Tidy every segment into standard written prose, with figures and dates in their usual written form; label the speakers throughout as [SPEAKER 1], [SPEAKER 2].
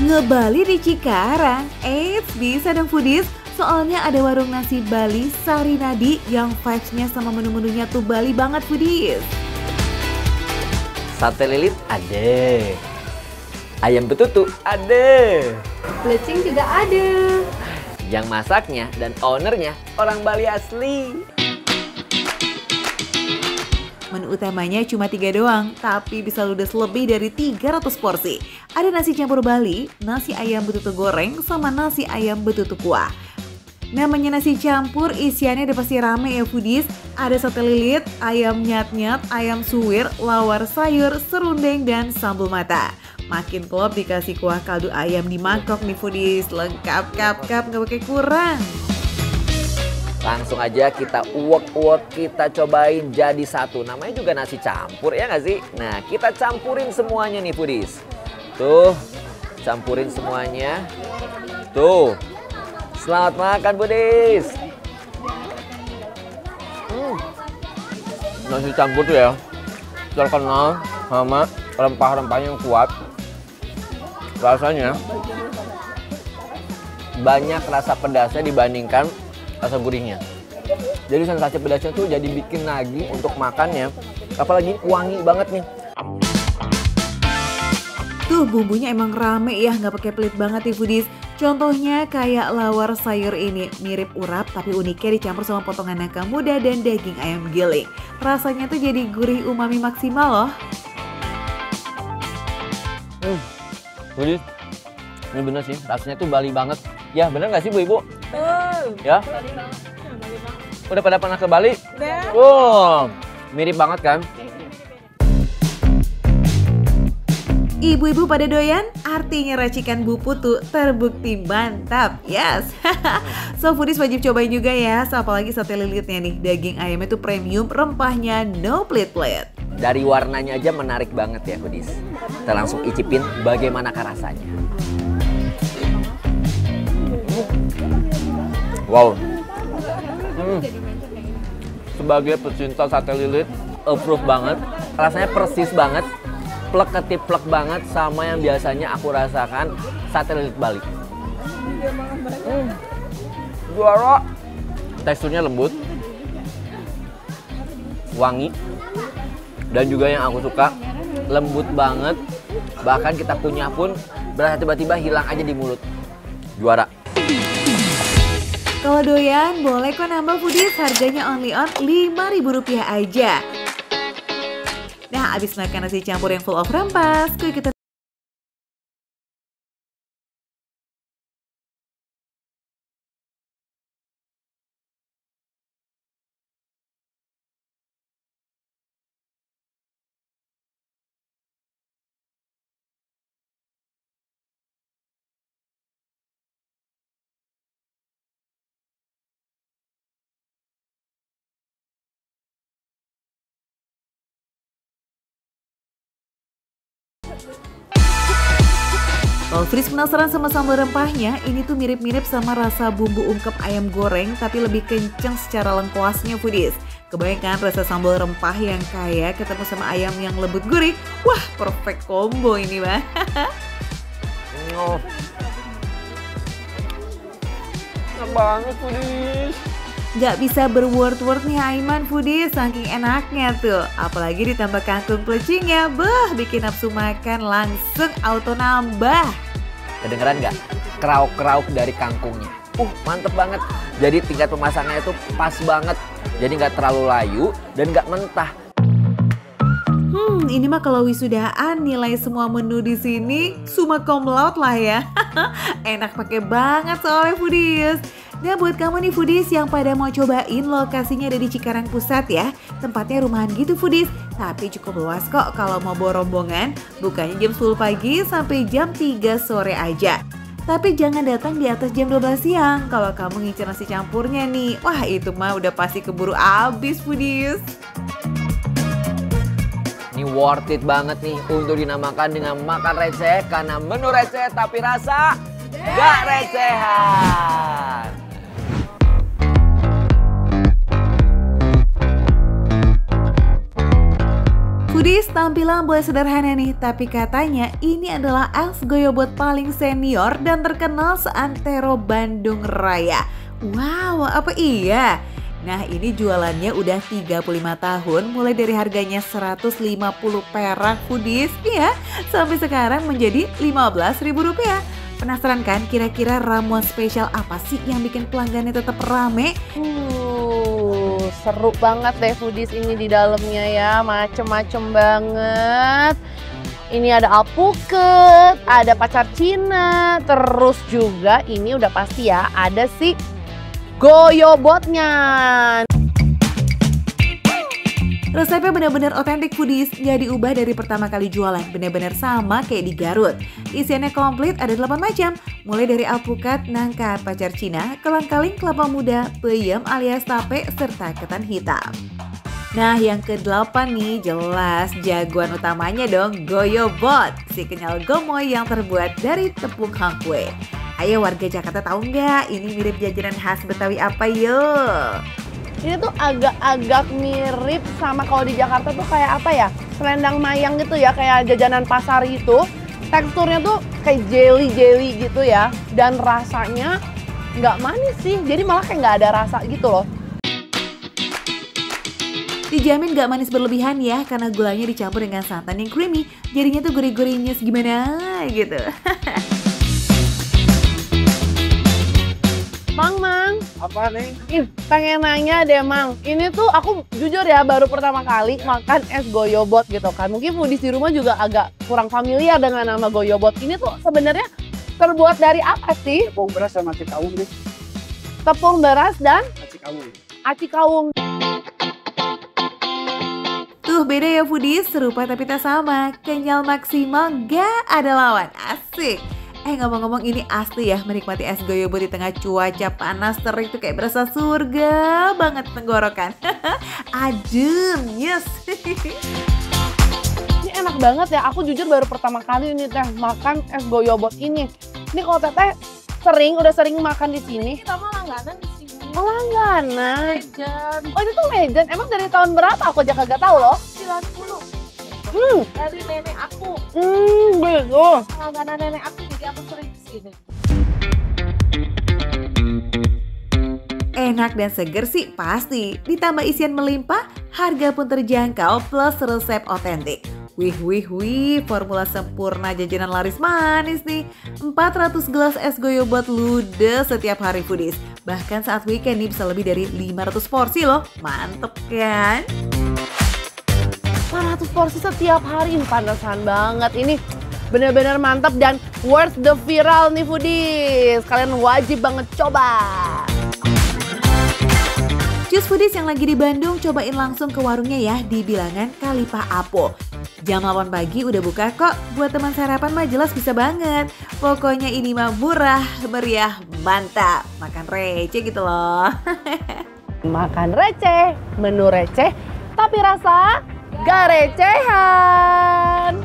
[SPEAKER 1] Ngebali di Cikarang? Bisa dong foodies. Soalnya ada warung nasi Bali Sari Nadi yang vibes-nya sama menu-menunya tuh Bali banget foodies.
[SPEAKER 2] Sate lilit ada. Ayam betutu ada.
[SPEAKER 3] Plecing juga ada.
[SPEAKER 2] Yang masaknya dan ownernya orang Bali asli.
[SPEAKER 1] Menu utamanya cuma 3 doang, tapi bisa ludes lebih dari 300 porsi. Ada nasi campur Bali, nasi ayam betutu goreng, sama nasi ayam betutu kuah. Namanya nasi campur, isiannya udah pasti rame ya foodies. Ada sate lilit, ayam nyat-nyat, ayam suwir, lawar sayur, serundeng, dan sambal mata. Makin klop dikasih kuah kaldu ayam di mangkok nih foodies. Lengkap kap-kap, nggak pakai kurang.
[SPEAKER 2] Langsung aja kita uwek-uwek, kita cobain jadi satu. Namanya juga nasi campur ya nggak sih? Nah kita campurin semuanya nih foodies. Tuh, campurin semuanya. Tuh, selamat makan foodies. Nasi campur tuh ya terkenal sama rempah-rempahnya yang kuat. Rasanya banyak rasa pedasnya dibandingkan rasa gurihnya. Jadi sensasi pedasnya tuh jadi bikin nagih untuk makannya. Apalagi wangi banget nih.
[SPEAKER 1] Tuh bumbunya emang rame ya, nggak pakai pelit banget nih foodies. Contohnya kayak lawar sayur ini, mirip urap tapi uniknya dicampur sama potongan nangka muda dan daging ayam giling. Rasanya tuh jadi gurih umami maksimal loh.
[SPEAKER 2] Foodies, ini bener sih, rasanya tuh Bali banget. Ya bener nggak sih Bu Ibu? Ya?
[SPEAKER 3] Bali banget. Bali banget.
[SPEAKER 2] Udah pada pernah ke Bali?
[SPEAKER 3] Udah.
[SPEAKER 2] Wow, mirip banget kan?
[SPEAKER 1] Ibu-ibu pada doyan? Artinya racikan Bu Putu terbukti mantap. Yes. So foodies wajib cobain juga ya. So, apalagi sate lilitnya nih. Daging ayamnya tuh premium, rempahnya no pelit-pelit.
[SPEAKER 2] Dari warnanya aja menarik banget ya foodies. Kita langsung icipin bagaimanakah rasanya. Wow. Sebagai pecinta sate lilit, approve banget. Rasanya persis banget. Plek ketiplek banget sama yang biasanya aku rasakan sate lilit Bali. Juara. Teksturnya lembut, wangi, dan juga yang aku suka lembut banget. Bahkan kita punya pun berasa tiba-tiba hilang aja di mulut. Juara.
[SPEAKER 1] Kalau doyan boleh kok nambah foodies, harganya only on Rp5.000 aja. Nah, abis makan nasi campur yang full of rempah, kita kalau Fris penasaran sama sambal rempahnya, ini tuh mirip-mirip sama rasa bumbu ungkep ayam goreng tapi lebih kenceng secara lengkuasnya foodies. Kebayang kan rasa sambal rempah yang kaya ketemu sama ayam yang lembut gurih? Wah, perfect combo ini mah.
[SPEAKER 2] Enak banget foodies.
[SPEAKER 1] Gak bisa berword-word nih Aiman foodies, saking enaknya tuh. Apalagi ditambah kangkung plecingnya, bikin nafsu makan langsung auto nambah.
[SPEAKER 2] Kedengeran nggak? Krauk-krauk dari kangkungnya. Mantep banget. Jadi tingkat pemasakannya itu pas banget. Jadi nggak terlalu layu dan nggak mentah.
[SPEAKER 1] Ini mah kalau wisudaan nilai semua menu di sini summa cum laude lah ya. Enak pakai banget soalnya foodies. Nah buat kamu nih foodies yang pada mau cobain, lokasinya ada di Cikarang Pusat ya. Tempatnya rumahan gitu foodies, tapi cukup luas kok kalau mau bawa rombongan. Bukanya jam 10 pagi sampai jam 3 sore aja. Tapi jangan datang di atas jam 12 siang. Kalau kamu ngincer nasi campurnya nih, wah itu mah udah pasti keburu habis foodies.
[SPEAKER 2] Ini worth it banget nih untuk dinamakan dengan makan receh, karena menu receh tapi rasa gak recehan.
[SPEAKER 1] Foodies Foodies, tampilan boleh sederhana nih, tapi katanya ini adalah es goyobot paling senior dan terkenal seantero Bandung Raya. Wow, apa iya? Nah, ini jualannya udah 35 tahun, mulai dari harganya 150 perak Foodies, ya, sampai sekarang menjadi Rp15.000. Penasaran kan kira-kira ramuan spesial apa sih yang bikin pelanggannya tetap rame?
[SPEAKER 4] Seru banget deh Foodies ini di dalamnya ya, macem-macem banget. Ini ada alpukat, ada pacar Cina, terus juga ini udah pasti ya ada si goyobotnya.
[SPEAKER 1] Resepnya benar-benar otentik Foodies, nggak diubah dari pertama kali jualan, benar-benar sama kayak di Garut. Isiannya komplit, ada 8 macam, mulai dari alpukat, nangka, pacar Cina, kolang-kaling, kelapa muda, peyem alias tape, serta ketan hitam. Nah, yang ke-8 nih jelas jagoan utamanya dong, goyobot, si kenyal gomoy yang terbuat dari tepung hangkwe. Ayo warga Jakarta tahu nggak ini mirip jajanan khas Betawi apa yuk?
[SPEAKER 4] Ini tuh agak-agak mirip sama kalau di Jakarta tuh kayak apa ya, selendang mayang gitu ya, kayak jajanan pasar gitu. Teksturnya tuh kayak jelly gitu ya, dan rasanya nggak manis sih, jadi malah kayak nggak ada rasa gitu loh.
[SPEAKER 1] Dijamin gak manis berlebihan ya, karena gulanya dicampur dengan santan yang creamy, jadinya tuh gurih-gurihnya gimana gitu.
[SPEAKER 4] Mang.
[SPEAKER 3] Apa nih?
[SPEAKER 4] Pengen nanya deh Mang, ini tuh aku jujur ya baru pertama kali makan es goyobot gitu kan. Mungkin Foodies di rumah juga agak kurang familiar dengan nama goyobot. Ini tuh sebenarnya terbuat dari apa sih?
[SPEAKER 3] Tepung beras sama aci kawung nih.
[SPEAKER 4] Tepung beras dan
[SPEAKER 3] Aci kawung.
[SPEAKER 1] Tuh beda ya Foodies, serupa tapi tak sama. Kenyal maksimal gak ada lawan, asik. Ngomong-ngomong ini asli ya, menikmati es goyobot di tengah cuaca panas terik tuh kayak berasa surga banget tenggorokan. Adem, yes.
[SPEAKER 4] ini enak banget ya, aku jujur baru pertama kali ini teh makan es goyobot ini. Ini kalau teteh udah sering makan di sini.
[SPEAKER 3] Kita mah langganan di sini.
[SPEAKER 4] Oh langganan.
[SPEAKER 3] Legend.
[SPEAKER 4] Oh itu tuh legend, emang dari tahun berapa? Aku aja kagak tahu loh.
[SPEAKER 3] 90. Dari nenek aku.
[SPEAKER 4] Gitu.
[SPEAKER 3] Langganan nenek aku, jadi aku sering kesini.
[SPEAKER 1] Enak dan seger sih pasti, ditambah isian melimpah, harga pun terjangkau plus resep otentik. Wih, formula sempurna jajanan laris manis nih. 400 gelas es goyobot ludes setiap hari Foodies. Bahkan saat weekend nih bisa lebih dari 500 porsi loh, mantep kan?
[SPEAKER 4] 400 porsi setiap hari, pantesan banget. Ini benar-benar mantap dan worth the viral nih Foodies. Kalian wajib banget coba.
[SPEAKER 1] Cus Foodies yang lagi di Bandung, cobain langsung ke warungnya ya di Bilangan Kalipah Apo. Jam 8 pagi udah buka kok, buat teman sarapan mah jelas bisa banget. Pokoknya ini mah murah, meriah, mantap. Makan receh gitu loh.
[SPEAKER 4] Makan receh, menu receh, tapi rasa gak recehan.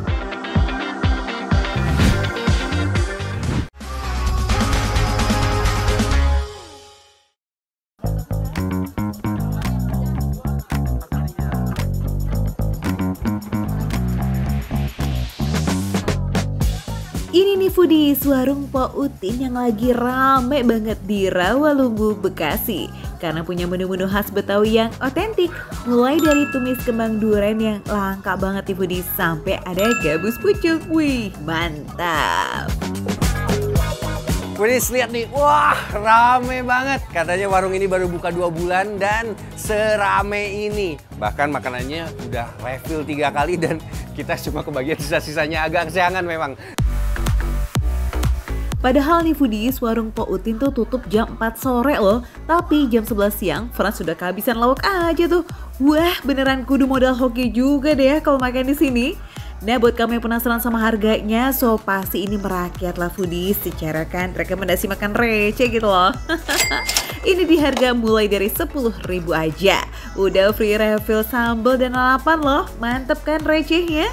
[SPEAKER 1] Ini nih Foodies, warung Po Utin yang lagi rame banget di Rawalumbu, Bekasi. Karena punya menu-menu khas Betawi yang otentik. Mulai dari tumis kembang duren yang langka banget nih Foodies, sampai ada gabus pucuk. Wih, mantap.
[SPEAKER 5] Foodies lihat nih, wah rame banget. Katanya warung ini baru buka 2 bulan dan serame ini. Bahkan makanannya udah refill 3 kali dan kita cuma kebagian sisa-sisanya, agak kesiangan memang.
[SPEAKER 1] Padahal nih Foodies, warung Po Utin tuh tutup jam 4 sore loh. Tapi jam 11 siang, Frans sudah kehabisan lawak aja tuh. Wah, beneran kudu modal hoki juga deh ya kalau makan di sini. Nah, buat kamu yang penasaran sama harganya, so pasti ini merakyat lah Foodies. Secara kan rekomendasi makan receh gitu loh. Ini di harga mulai dari 10.000 aja. Udah free refill sambal dan lalapan loh. Mantep kan recehnya?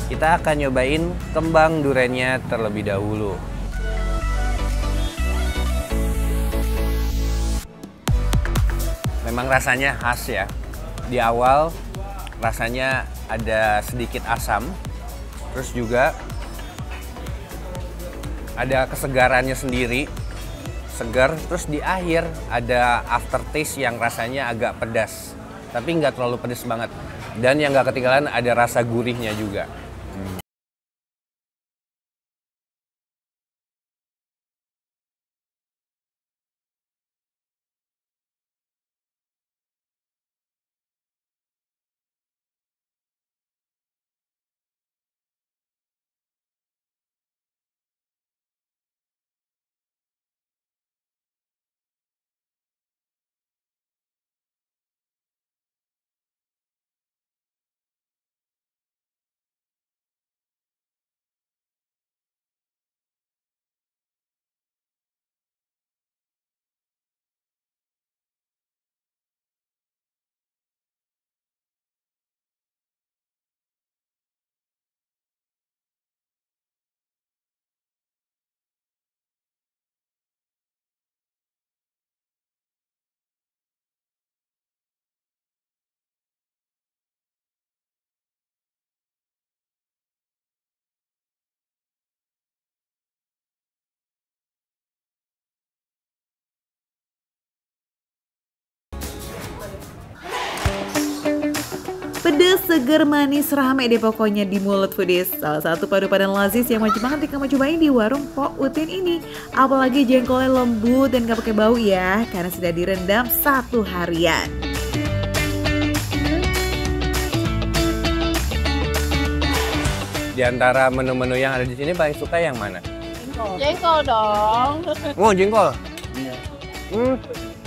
[SPEAKER 5] Kita akan nyobain kembang durennya terlebih dahulu. Memang rasanya khas ya. Di awal rasanya ada sedikit asam, terus juga ada kesegarannya sendiri, segar. Terus di akhir ada aftertaste yang rasanya agak pedas, tapi nggak terlalu pedas banget. Dan yang nggak ketinggalan ada rasa gurihnya juga.
[SPEAKER 1] Pedes, seger, manis, rame deh pokoknya di mulut foodies. Salah satu padu-padan lazis yang wajib banget kamu cobain di warung Pok Utin ini. Apalagi jengkolnya lembut dan gak pakai bau ya, karena sudah direndam 1 harian.
[SPEAKER 5] Di antara menu-menu yang ada di sini paling suka yang mana?
[SPEAKER 4] Jengkol dong.
[SPEAKER 5] Oh, jengkol.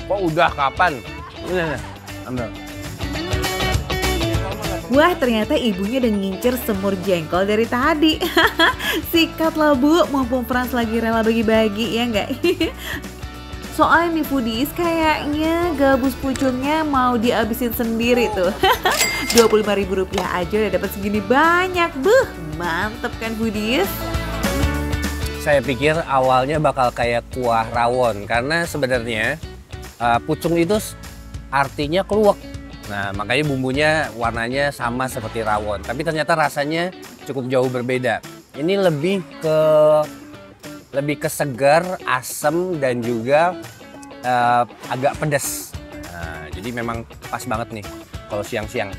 [SPEAKER 5] Kok udah kapan? Ini, ambil.
[SPEAKER 1] Wah, ternyata ibunya udah ngincer semur jengkol dari tadi. Sikat lah Bu, mumpung Frans lagi rela bagi-bagi ya nggak? Soalnya nih foodies, kayaknya gabus pucungnya mau dihabisin sendiri tuh. Rp25.000 aja udah dapat segini banyak. Buh, mantep kan foodies?
[SPEAKER 5] Saya pikir awalnya bakal kayak kuah rawon, karena sebenarnya pucung itu artinya keluak. Nah, makanya bumbunya warnanya sama seperti rawon, tapi ternyata rasanya cukup jauh berbeda. Ini lebih ke segar, asam, dan juga agak pedas. Nah, jadi memang pas banget nih kalau siang-siang.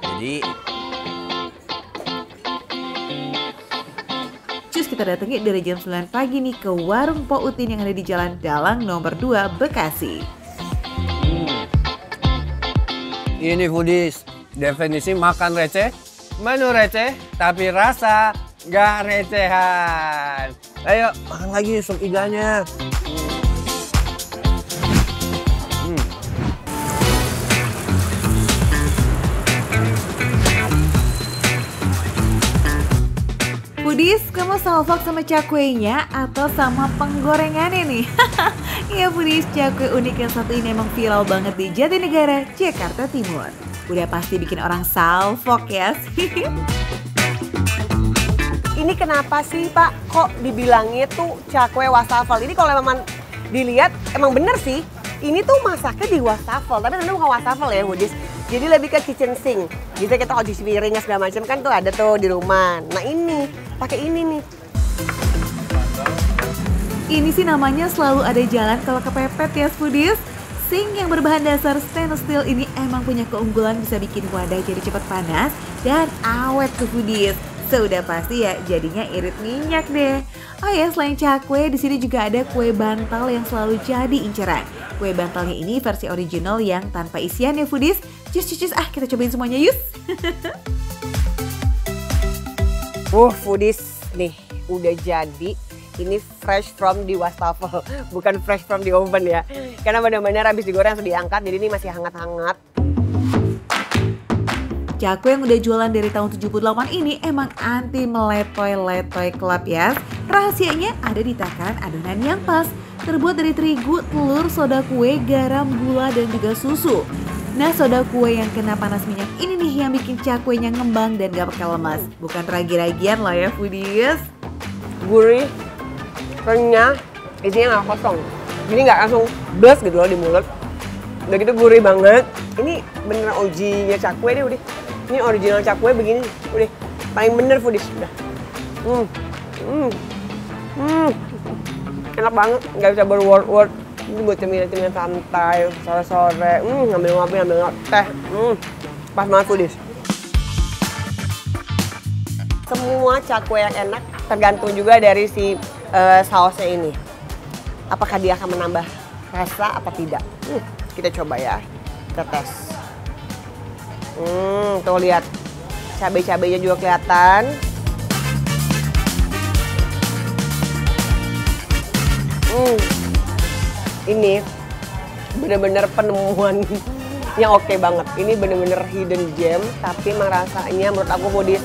[SPEAKER 5] Jadi
[SPEAKER 1] Cus, kita datangnya dari jam 9 pagi nih ke warung Pok Utin yang ada di Jalan Dalang nomor 2 Bekasi.
[SPEAKER 5] ini foodies, definisi makan receh, menu receh, tapi rasa nggak recehan. Ayo makan lagi sup iganya.
[SPEAKER 1] Foodies, kamu salvok sama cakwenya atau sama penggorengannya nih? Iya foodies, cakwe unik yang satu ini emang viral banget di Jatinegara, Jakarta Timur. Udah pasti bikin orang salvok ya.
[SPEAKER 6] Ini kenapa sih Pak kok dibilangnya tuh cakwe wastafel? Ini kalau memang dilihat emang bener sih. Ini tuh masaknya di wastafel, tapi sebenarnya bukan wastafel ya foodies. Jadi lebih ke kitchen sink. Gitu kita kalau cuci piringnya segala macam kan tuh ada tuh di rumah. Nah ini, pakai ini nih.
[SPEAKER 1] Ini sih namanya selalu ada jalan kalau kepepet ya foodies. Sink yang berbahan dasar stainless steel ini emang punya keunggulan bisa bikin wadah jadi cepat panas dan awet tuh foodies. Sudah pasti ya jadinya irit minyak deh. Oh ya, selain cakwe di sini juga ada kue bantal yang selalu jadi inceran. Kue bantalnya ini versi original yang tanpa isian ya foodies. Cus, kita cobain semuanya yuk.
[SPEAKER 6] Foodies nih udah jadi. Ini fresh from di wastafel, bukan fresh from di oven ya. Karena benar-benar habis digoreng langsung diangkat, jadi ini masih hangat-hangat.
[SPEAKER 1] Cakwe yang udah jualan dari tahun 78 ini emang anti meletoy-letoy kelap ya. Rahasianya ada di takaran adonan yang pas. Terbuat dari terigu, telur, soda kue, garam, gula, dan juga susu. Nah, soda kue yang kena panas minyak ini nih yang bikin cakwenya ngembang dan gak bakal lemas. Bukan ragi-ragian lah ya foodies.
[SPEAKER 6] Gurih, renyah, isinya nggak kosong. Jadi nggak langsung blus gitu loh di mulut. Udah gitu gurih banget. Ini beneran OG-nya cakwe deh udah. Ini original cakwe begini udah. Paling bener foodies udah. Enak banget, nggak bisa berword-word. Ini buat cemilan-cemilan santai, sore-sore, ngambil ngopi, ngambil teh. Pas banget foodies. Semua cakwe yang enak tergantung juga dari si sausnya ini. Apakah dia akan menambah rasa apa tidak? Kita coba ya, kita tes. Tuh lihat, cabai-cabainya juga kelihatan. Ini bener-bener penemuan yang oke banget. Ini bener-bener hidden gem, tapi emang rasanya menurut aku foodies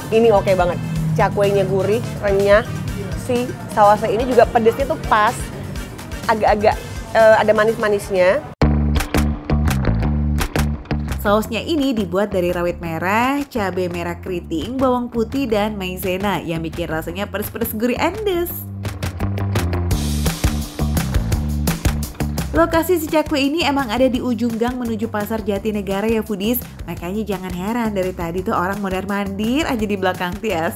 [SPEAKER 6] ini oke banget. Cakwenya gurih, renyah. Si sausnya ini juga pedesnya tuh pas. Agak-agak ada manis-manisnya.
[SPEAKER 1] Sausnya ini dibuat dari rawit merah, cabai merah keriting, bawang putih, dan maizena yang bikin rasanya pedes-pedes gurih endes. Lokasi si cakwe ini emang ada di ujung gang menuju Pasar Jatinegara ya foodies. Makanya jangan heran dari tadi tuh orang mondar-mandir aja di belakang Tias.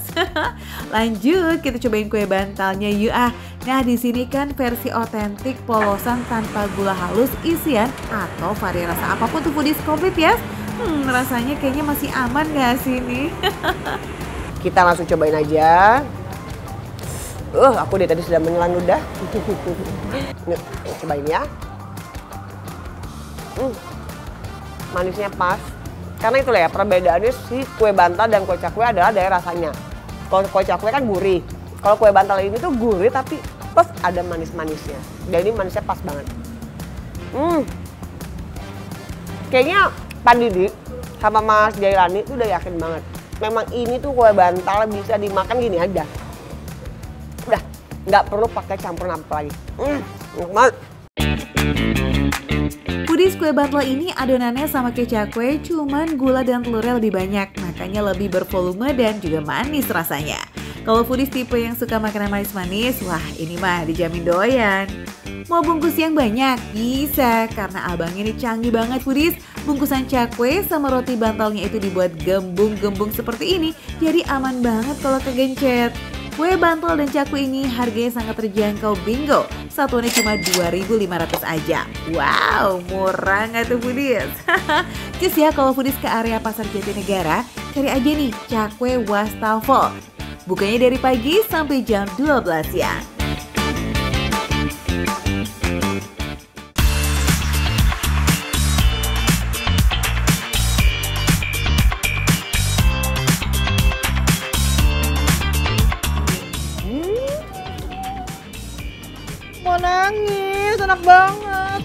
[SPEAKER 1] Lanjut kita cobain kue bantalnya yuk ah. Nah di sini kan versi otentik polosan tanpa gula halus isian atau vari rasa apapun tuh foodies komplit ya. Rasanya kayaknya masih aman gak sih ini?
[SPEAKER 6] Kita langsung cobain aja. Aku dari tadi sudah menelan ludah. Yuk, cobain ya. Manisnya pas. Karena itulah ya perbedaannya si kue bantal dan kue cakwe adalah dari rasanya. Kalau kue cakwe kan gurih. Kalau kue bantal ini tuh gurih tapi plus ada manis-manisnya. Dan ini manisnya pas banget. Kayaknya Pak Didi sama Mas Jailani tuh udah yakin banget. Memang ini tuh kue bantal bisa dimakan gini aja. Udah, nggak perlu pakai campuran apa lagi. Enak banget.
[SPEAKER 1] Foodies kue bantal ini adonannya sama kayak cakwe, cuman gula dan telurnya lebih banyak, makanya lebih bervolume dan juga manis rasanya. Kalau foodies tipe yang suka makanan manis-manis, wah ini mah dijamin doyan. Mau bungkus yang banyak? Bisa, karena abang ini canggih banget foodies. Bungkusan cakwe sama roti bantalnya itu dibuat gembung-gembung seperti ini, jadi aman banget kalau kegencet. Kue bantal dan cakwe ini harganya sangat terjangkau bingo. Satuannya cuma 2.500 aja. Wow, murah nggak tuh foodies? Cus ya kalau foodies ke area Pasar Jatinegara, cari aja nih cakwe wastafel. Bukanya dari pagi sampai jam 12 siang.
[SPEAKER 4] Mau nangis, enak banget.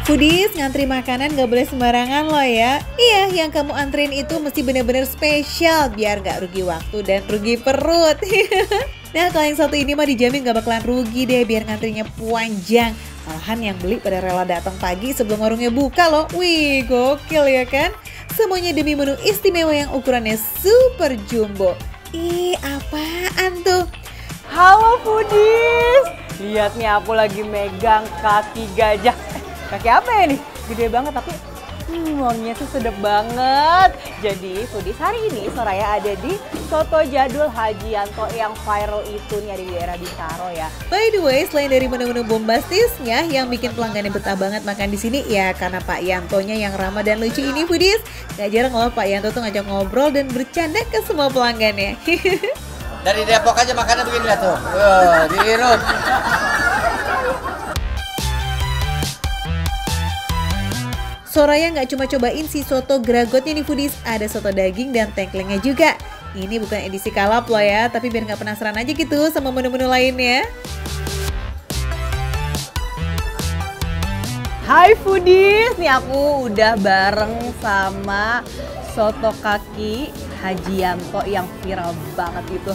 [SPEAKER 1] Foodies, ngantri makanan gak boleh sembarangan loh ya. Iya, yang kamu antrin itu mesti bener-bener spesial biar gak rugi waktu dan rugi perut. Nah, kalau yang satu ini mah dijamin gak bakalan rugi deh biar ngantrinya panjang. Malahan yang beli pada rela datang pagi sebelum warungnya buka loh. Wih, gokil ya kan? Semuanya demi menu istimewa yang ukurannya super jumbo. Ih, apaan tuh?
[SPEAKER 4] Halo foodies. Lihat nih aku lagi megang kaki gajah. Kaki apa ya nih? Gede banget tapi wanginya tuh sedap banget. Jadi foodies hari ini Soraya ada di Soto Jadul Hajianto yang viral itu nih ada di daerah Bintaro ya.
[SPEAKER 1] By the way, selain dari menu-menu bombastisnya yang bikin pelanggannya betah banget makan di sini ya karena Pak Yantonya yang ramah dan lucu ini foodies. Gak jarang loh Pak Yanto tuh ngajak ngobrol dan bercanda ke semua pelanggannya.
[SPEAKER 7] Dari Depok aja makannya begini lah tuh. Dihirup.
[SPEAKER 1] Soraya nggak cuma cobain si soto gragotnya nih foodies, ada soto daging dan tengklengnya juga. Ini bukan edisi kalap loh ya, tapi biar nggak penasaran aja gitu sama menu-menu lainnya.
[SPEAKER 4] Hai foodies, nih aku udah bareng sama soto kaki Hajianto yang viral banget itu.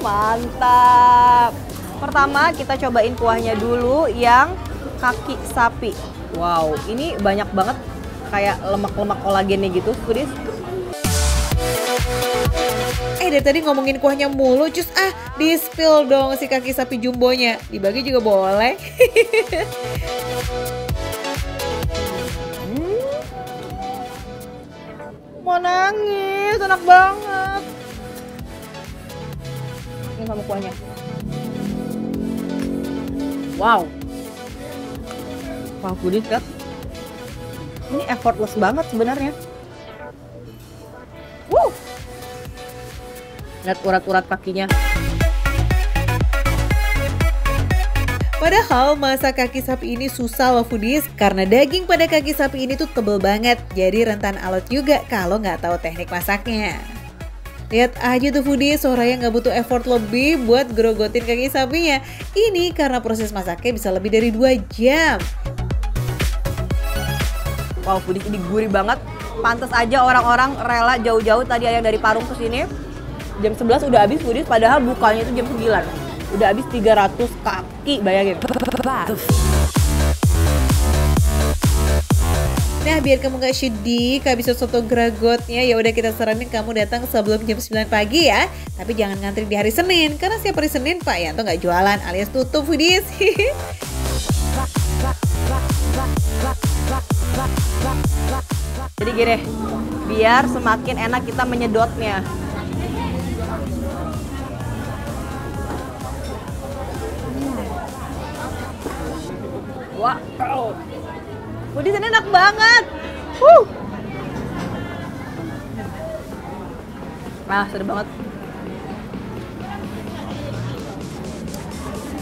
[SPEAKER 4] Mantap. Pertama kita cobain kuahnya dulu yang kaki sapi. Wow, ini banyak banget kayak lemak-lemak kolagennya gitu, foodies.
[SPEAKER 1] Dari tadi ngomongin kuahnya mulu, cus di-spill dong si kaki sapi jumbonya. Dibagi juga boleh.
[SPEAKER 4] Mau nangis, enak banget. Ini sama kuahnya. Wow. Wah, foodies lihat. Ini effortless banget sebenarnya. Lihat urat-urat kakinya.
[SPEAKER 1] Padahal masak kaki sapi ini susah loh foodies, karena daging pada kaki sapi ini tuh tebel banget, jadi rentan alot juga kalau nggak tahu teknik masaknya. Lihat aja tuh foodies, Soraya nggak butuh effort lebih buat gerogotin kaki sapinya. Ini karena proses masaknya bisa lebih dari 2 jam.
[SPEAKER 4] Wow, foodies ini gurih banget. Pantes aja orang-orang rela jauh-jauh tadi yang dari Parung ke sini. Jam 11 udah habis foodies, padahal bukanya itu jam 9. Udah habis 300 kaki, bayangin.
[SPEAKER 1] Nah, biar kamu gak sedih kehabisan soto gragotnya, ya udah kita saranin kamu datang sebelum jam 9 pagi ya. Tapi jangan ngantri di hari Senin, karena setiap hari Senin Pak Yanto nggak jualan alias tutup foodies.
[SPEAKER 4] Jadi gini, biar semakin enak kita menyedotnya. Wow, foodies ini enak banget. Seru banget.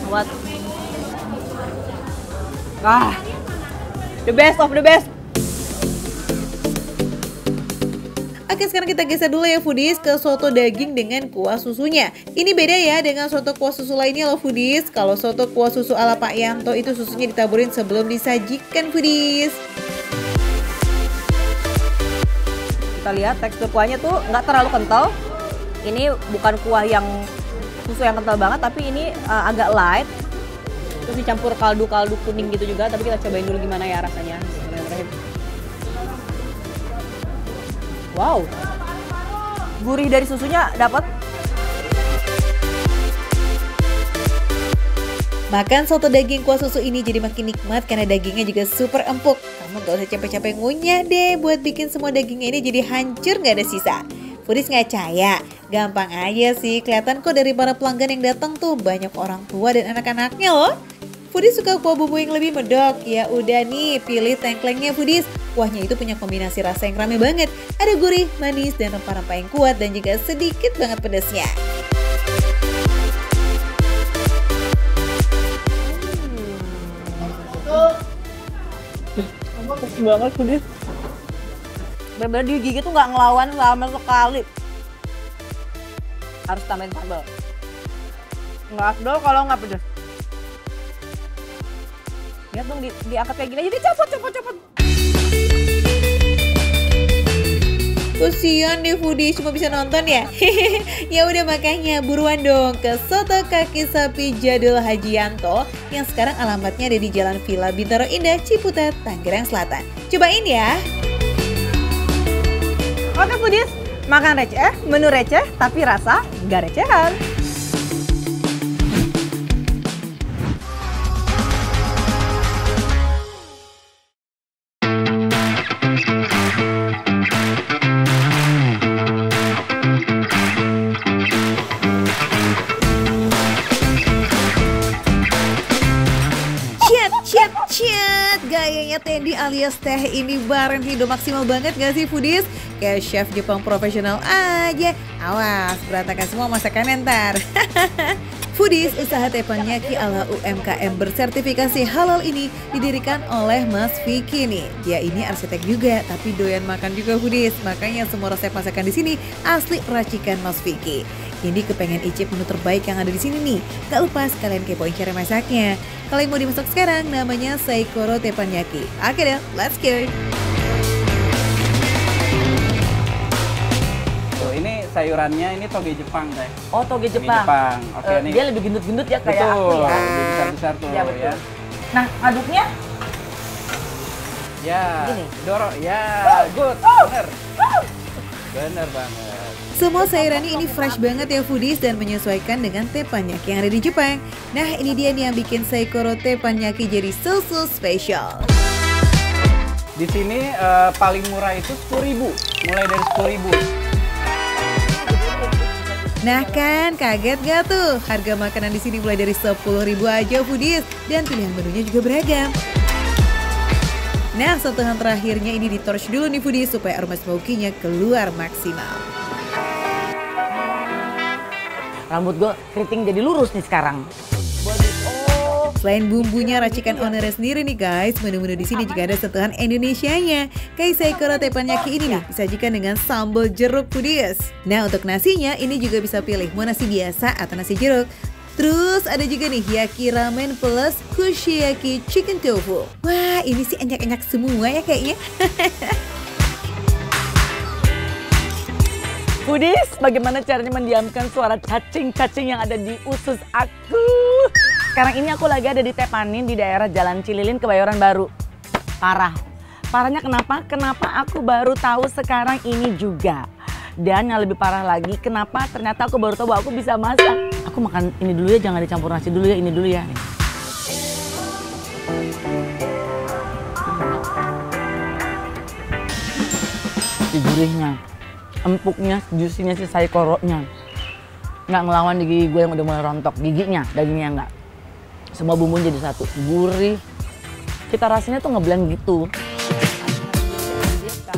[SPEAKER 4] What? The best of the best.
[SPEAKER 1] Oke, sekarang kita geser dulu ya foodies ke soto daging dengan kuah susunya. Ini beda ya dengan soto kuah susu lainnya loh foodies. Kalau soto kuah susu ala Pak Yanto itu susunya ditaburin sebelum disajikan foodies.
[SPEAKER 4] Kita lihat tekstur kuahnya tuh nggak terlalu kental. Ini bukan kuah yang susu yang kental banget, tapi ini agak light. Terus dicampur kaldu-kaldu kuning gitu juga. Tapi kita cobain dulu gimana ya rasanya. Wow, gurih dari susunya dapat.
[SPEAKER 1] Makan soto daging kuah susu ini jadi makin nikmat karena dagingnya juga super empuk. Kamu gak usah capek-capek ngunyah deh buat bikin semua dagingnya ini jadi hancur gak ada sisa. Foodies nggak percaya? Gampang aja sih, kelihatan kok dari para pelanggan yang datang tuh banyak orang tua dan anak-anaknya loh. Foodies suka kuah bumbu yang lebih medok, ya udah nih pilih tengklengnya foodies. Kuahnya itu punya kombinasi rasa yang rame banget. Ada gurih, manis, dan rempah-rempah yang kuat dan juga sedikit banget pedasnya.
[SPEAKER 4] Empuk banget foodies. Bener-bener digigit tuh nggak ngelawan sama sekali. Harus tambahin sambal. Nggak afdol kalau nggak pedas. Lihat dong diangkat kayak gini aja, dicopot.
[SPEAKER 1] Kasian deh foodies cuma bisa nonton ya. Ya udah makanya buruan dong ke soto kaki sapi jadul Haji Yanto yang sekarang alamatnya ada di Jalan Villa Bintaro Indah, Ciputat, Tangerang Selatan. Cobain ya.
[SPEAKER 4] Oke foodies, makan receh, menu receh tapi rasa nggak recehan.
[SPEAKER 1] Cet, gayanya Tendi alias Teh ini bareng hidup maksimal banget gak sih foodies? Kayak chef Jepang profesional aja. Awas, berantakan semua masakannya ntar. Foodies, usaha teppanyaki ala UMKM bersertifikasi halal ini didirikan oleh Mas Vicky nih. Dia ini arsitek juga, tapi doyan makan juga foodies. Makanya semua resep masakan di sini asli racikan Mas Vicky. Jadi kepengen icip menu terbaik yang ada di sini nih. Gak lupa sekalian kepoin cara masaknya. Kalau yang mau dimasak sekarang namanya Saikoro Teppanyaki. Oke deh, let's go.
[SPEAKER 8] Ini sayurannya ini toge Jepang teh.
[SPEAKER 4] Oh, toge Jepang.
[SPEAKER 8] Oke, nih.
[SPEAKER 4] Dia lebih gendut-gendut ya kayak aku ya.
[SPEAKER 8] Lebih besar-besar tuh
[SPEAKER 4] Ya, betul.
[SPEAKER 8] ya.
[SPEAKER 4] Nah, aduknya
[SPEAKER 8] Ya,
[SPEAKER 6] Gini.
[SPEAKER 8] dorong. Ya, good. Bener. Bener banget.
[SPEAKER 1] Semua sayurannya ini fresh banget ya foodies dan menyesuaikan dengan teppanyaki yang ada di Jepang. Nah ini dia nih yang bikin Saikoro teppanyaki jadi so special.
[SPEAKER 8] Di sini paling murah itu 10.000, mulai dari 10.000.
[SPEAKER 1] Nah kan, kaget gak tuh? Harga makanan di sini mulai dari 10.000 aja foodies dan pilihan menunya juga beragam. Nah, sentuhan terakhirnya ini di torch dulu nih foodies supaya aroma smoky-nya keluar maksimal.
[SPEAKER 9] Rambut gue keriting jadi lurus nih sekarang.
[SPEAKER 1] Selain bumbunya racikan ownernya sendiri nih guys, menu-menu di sini juga ada sentuhan Indonesianya. Kayak Saikoro teppanyaki ini nih disajikan dengan sambal jeruk foodies. Nah untuk nasinya ini juga bisa pilih mau nasi biasa atau nasi jeruk. Terus ada juga nih yaki ramen plus kushiyaki chicken tofu. Wah ini sih enyak-enyak semua ya kayaknya.
[SPEAKER 9] Foodies, bagaimana caranya mendiamkan suara cacing-cacing yang ada di usus aku? Sekarang ini aku lagi ada di Tepanin di daerah Jalan Cililin, Kebayoran Baru. Parah. Parahnya kenapa? Kenapa aku baru tahu sekarang ini juga. Dan yang lebih parah lagi, kenapa ternyata aku baru tahu bahwa aku bisa masak. Aku makan ini dulu ya, jangan dicampur nasi dulu ya, ini dulu ya. Nih. Si gurihnya, empuknya, juicy-nya si Saikoro-nya. Nggak ngelawan di gigi gue yang udah mulai rontok. Giginya, dagingnya nggak. Semua bumbu jadi satu, gurih. Kita rasanya tuh ngeblend gitu.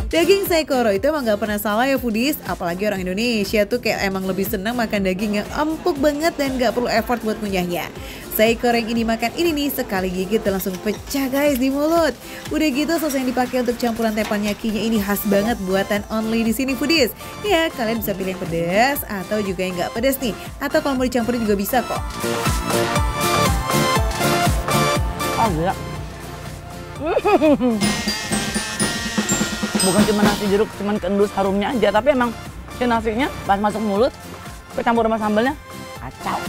[SPEAKER 1] Daging Saikoro itu emang gak pernah salah ya foodies. Apalagi orang Indonesia tuh kayak emang lebih senang makan daging yang empuk banget dan gak perlu effort buat ngunyahnya. Saikoro yang ini makan ini nih sekali gigit dan langsung pecah guys di mulut. Udah gitu sos yang dipakai untuk campuran teppanyakinya ini khas banget buatan only di sini foodies. Ya kalian bisa pilih yang pedas atau juga yang gak pedas nih. Atau kalau mau dicampurin juga bisa kok.
[SPEAKER 9] Oh gila. Bukan cuma nasi jeruk, cuma keendus harumnya aja. Tapi emang si nasinya pas masuk mulut, kecampur sama sambalnya, kacau.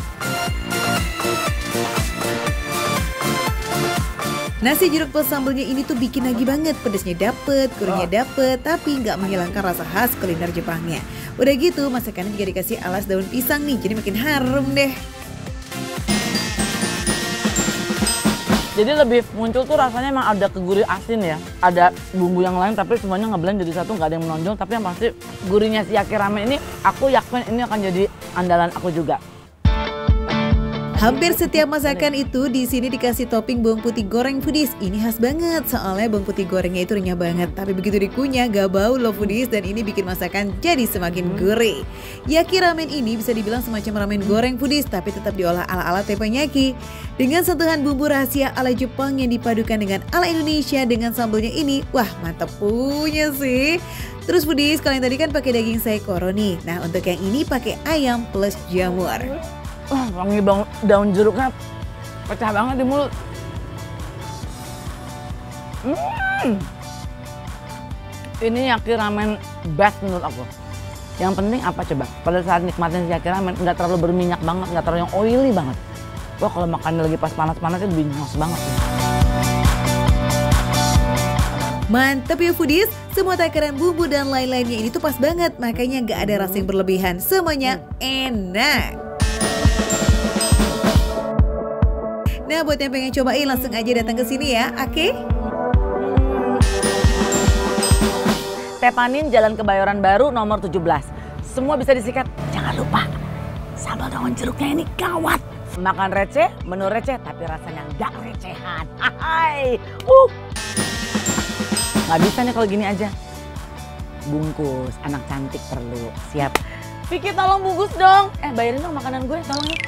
[SPEAKER 1] Nasi jeruk plus sambalnya ini tuh bikin lagi banget. Pedesnya dapet, gurihnya dapet, tapi nggak menghilangkan rasa khas kuliner Jepangnya. Udah gitu masakannya juga dikasih alas daun pisang nih, jadi makin harum deh.
[SPEAKER 9] Jadi lebih muncul tuh rasanya emang ada kegurih asin ya. Ada bumbu yang lain tapi semuanya ngeblend jadi satu, nggak ada yang menonjol. Tapi yang pasti gurihnya si yaki ramen ini, aku yakin ini akan jadi andalan aku juga.
[SPEAKER 1] Hampir setiap masakan itu di sini dikasih topping bawang putih goreng foodies. Ini khas banget soalnya bawang putih gorengnya itu renyah banget. Tapi begitu dikunyah gak bau loh foodies dan ini bikin masakan jadi semakin gurih. Yaki ramen ini bisa dibilang semacam ramen goreng foodies tapi tetap diolah ala-ala teppanyaki. Dengan sentuhan bumbu rahasia ala Jepang yang dipadukan dengan ala Indonesia dengan sambalnya ini, wah mantap punya sih. Terus foodies, kalian tadi kan pakai daging Saikoro nih. Nah untuk yang ini pakai ayam plus jamur.
[SPEAKER 9] Wah, wangi daun jeruknya pecah banget di mulut. Ini yaki ramen best menurut aku. Yang penting apa coba? Pada saat nikmatin yaki ramen nggak terlalu berminyak banget, nggak terlalu yang oily banget. Wah kalau makannya lagi pas panas-panasnya lebih nyos banget.
[SPEAKER 1] Mantep ya foodies, semua takaran bumbu dan lain-lainnya ini tuh pas banget. Makanya nggak ada rasa yang berlebihan, semuanya enak. Nah buat yang pengen cobain langsung aja datang ke sini ya, oke?
[SPEAKER 9] Tepanin Jalan Kebayoran Baru nomor 17. Semua bisa disikat. Jangan lupa, sambal daun jeruknya ini gawat. Makan receh, menu receh, tapi rasanya nggak recehan. Hai, nggak bisa nih kalau gini aja. Bungkus, anak cantik perlu. Siap. Vicky tolong bungkus dong. Bayarin dong makanan gue, tolong ya.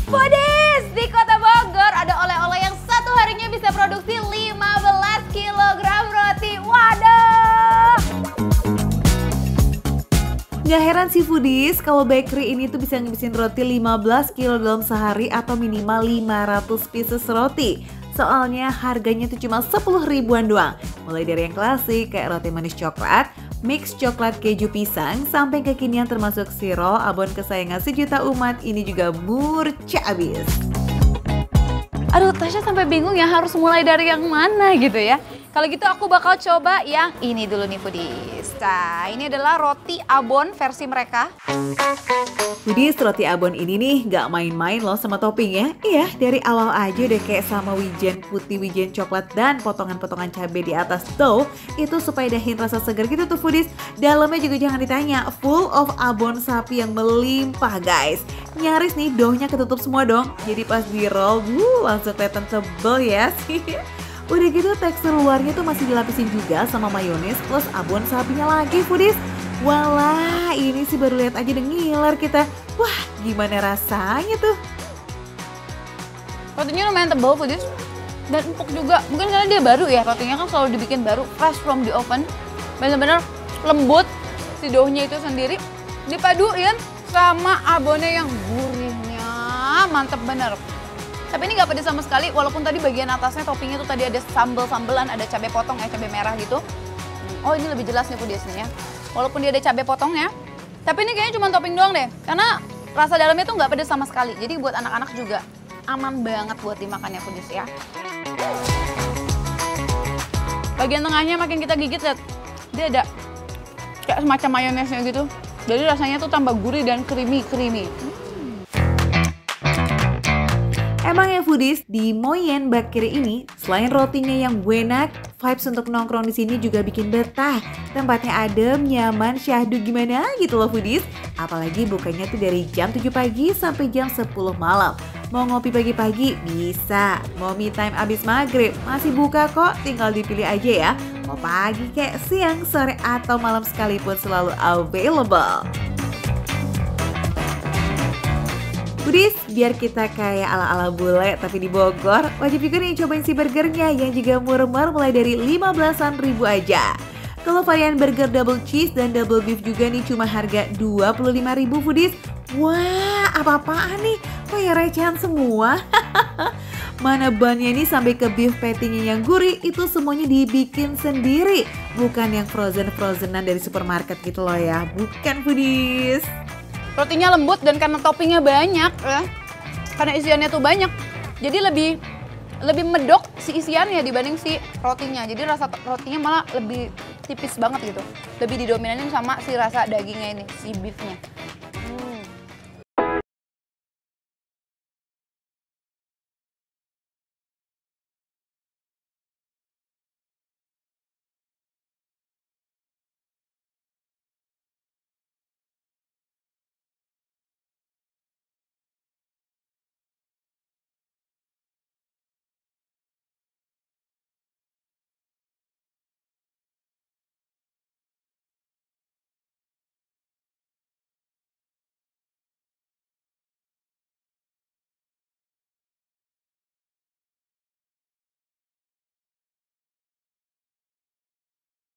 [SPEAKER 10] Foodies, di Kota Bogor ada oleh-oleh yang satu harinya bisa produksi 15 kg roti. Waduh!
[SPEAKER 1] Nggak heran sih foodies, kalau bakery ini tuh bisa ngabisin roti 15 kg dalam sehari atau minimal 500 pieces roti. Soalnya harganya tuh cuma 10 ribuan doang. Mulai dari yang klasik kayak roti manis coklat, mix coklat keju pisang, sampai kekinian termasuk si roll abon kesayangan sejuta umat ini juga murca abis.
[SPEAKER 10] Aduh, Tasya sampai bingung ya harus mulai dari yang mana gitu ya. Kalau gitu aku bakal coba yang ini dulu nih foodies. Nah, ini adalah roti abon versi mereka.
[SPEAKER 1] Foodies, roti abon ini nih gak main-main loh sama toppingnya. Iya, dari awal aja deh kayak sama wijen putih, wijen coklat, dan potongan-potongan cabai di atas dough. Itu supaya dahin rasa segar gitu tuh foodies. Dalamnya juga jangan ditanya, full of abon sapi yang melimpah guys. Nyaris nih doughnya ketutup semua dong. Jadi pas di roll, langsung kelihatan tebel ya sih. Udah gitu tekstur luarnya tuh masih dilapisin juga sama mayones plus abon sapinya lagi foodies. Walah, ini sih baru lihat aja udah ngiler kita. Wah, gimana rasanya tuh?
[SPEAKER 10] Rotinya lumayan tebal foodies dan empuk juga. Mungkin karena dia baru ya, rotinya kan selalu dibikin baru, fresh from the oven. Bener-bener lembut, si doughnya itu sendiri dipaduin sama abonnya yang gurihnya mantep bener. Tapi ini nggak pedes sama sekali, walaupun tadi bagian atasnya toppingnya tuh tadi ada sambal-sambelan, ada cabai potong ya, cabai merah gitu. Oh, ini lebih jelas nih foodiesnya ya. Walaupun dia ada cabai potongnya, tapi ini kayaknya cuma topping doang deh. Karena rasa dalamnya tuh nggak pedes sama sekali. Jadi buat anak-anak juga aman banget buat dimakan ya foodies ya. Bagian tengahnya makin kita gigit, lihat. Dia ada kayak semacam mayonesnya gitu. Jadi rasanya tuh tambah gurih dan creamy.
[SPEAKER 1] Emang ya foodies, di Moyen Bakery ini selain rotinya yang enak, vibes untuk nongkrong di sini juga bikin betah. Tempatnya adem, nyaman, syahdu gimana gitu loh foodies. Apalagi bukanya tuh dari jam 7 pagi sampai jam 10 malam. Mau ngopi pagi-pagi bisa, mau me time abis maghrib masih buka kok, tinggal dipilih aja ya. Mau pagi kayak siang, sore atau malam sekalipun selalu available. Foodies, biar kita kayak ala-ala bule tapi di Bogor, wajib juga nih cobain si burgernya yang juga murmur mulai dari 15-an ribu aja. Kalau varian burger double cheese dan double beef juga nih cuma harga 25.000 foodies. Wah, apa-apaan nih? Kayak recehan semua. Mana bannya nih sampai ke beef patty-nya yang gurih, itu semuanya dibikin sendiri. Bukan yang frozen-frozenan dari supermarket gitu loh ya. Bukan foodies.
[SPEAKER 10] Rotinya lembut dan karena toppingnya banyak ya, karena isiannya tuh banyak, jadi lebih medok si isiannya dibanding si rotinya. Jadi rasa rotinya malah lebih tipis banget gitu, lebih didominanin sama si rasa dagingnya ini, si beefnya.